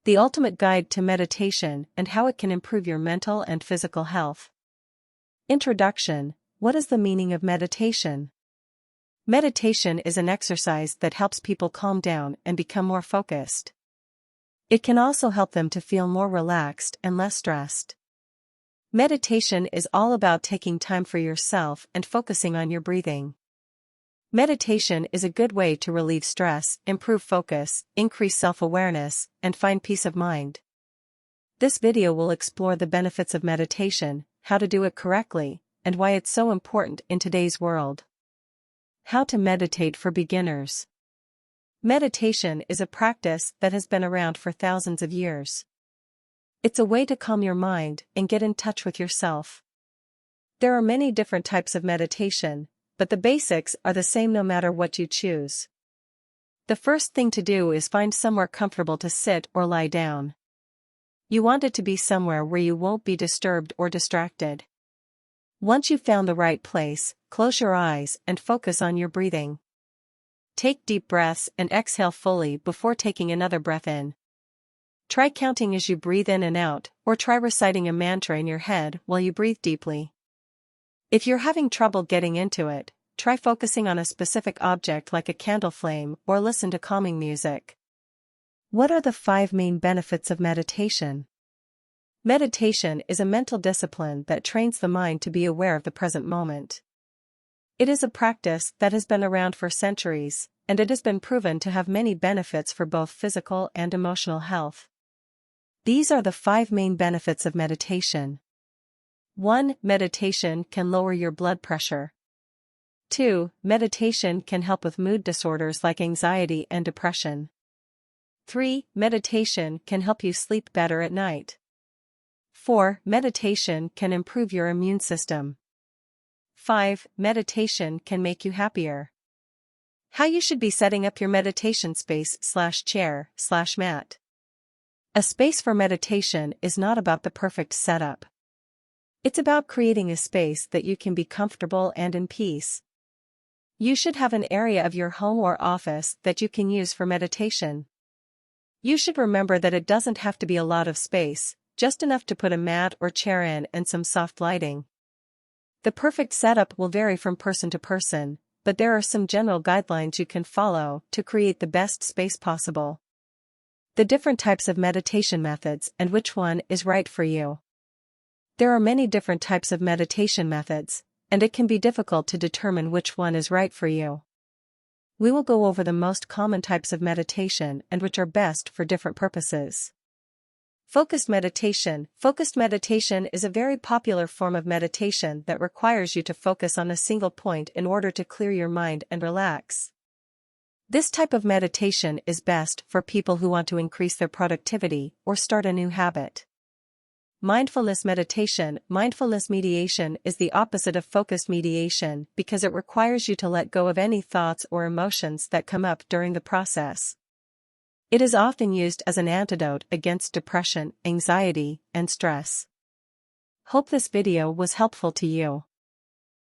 The ultimate guide to meditation and how it can improve your mental and physical health. Introduction. What is the meaning of meditation? Meditation is an exercise that helps people calm down and become more focused. It can also help them to feel more relaxed and less stressed. Meditation is all about taking time for yourself and focusing on your breathing. Meditation is a good way to relieve stress, improve focus, increase self-awareness, and find peace of mind. This video will explore the benefits of meditation, how to do it correctly, and why it's so important in today's world. How to meditate for beginners. Meditation is a practice that has been around for thousands of years. It's a way to calm your mind and get in touch with yourself. There are many different types of meditation, but the basics are the same no matter what you choose. The first thing to do is find somewhere comfortable to sit or lie down. You want it to be somewhere where you won't be disturbed or distracted. Once you've found the right place, close your eyes and focus on your breathing. Take deep breaths and exhale fully before taking another breath in. Try counting as you breathe in and out, or try reciting a mantra in your head while you breathe deeply. If you're having trouble getting into it, try focusing on a specific object like a candle flame or listen to calming music. What are the 5 main benefits of meditation? Meditation is a mental discipline that trains the mind to be aware of the present moment. It is a practice that has been around for centuries, and it has been proven to have many benefits for both physical and emotional health. These are the 5 main benefits of meditation. 1. Meditation can lower your blood pressure. 2. Meditation can help with mood disorders like anxiety and depression. 3. Meditation can help you sleep better at night. 4. Meditation can improve your immune system. 5. Meditation can make you happier. How you should be setting up your meditation space/chair/mat. A space for meditation is not about the perfect setup. It's about creating a space that you can be comfortable and in peace. You should have an area of your home or office that you can use for meditation. You should remember that it doesn't have to be a lot of space, just enough to put a mat or chair in and some soft lighting. The perfect setup will vary from person to person, but there are some general guidelines you can follow to create the best space possible. The different types of meditation methods and which one is right for you. There are many different types of meditation methods, and it can be difficult to determine which one is right for you. We will go over the most common types of meditation and which are best for different purposes. Focused meditation. Focused meditation is a very popular form of meditation that requires you to focus on a single point in order to clear your mind and relax. This type of meditation is best for people who want to increase their productivity or start a new habit. Mindfulness meditation. Mindfulness meditation is the opposite of focused meditation because it requires you to let go of any thoughts or emotions that come up during the process. It is often used as an antidote against depression, anxiety, and stress. Hope this video was helpful to you.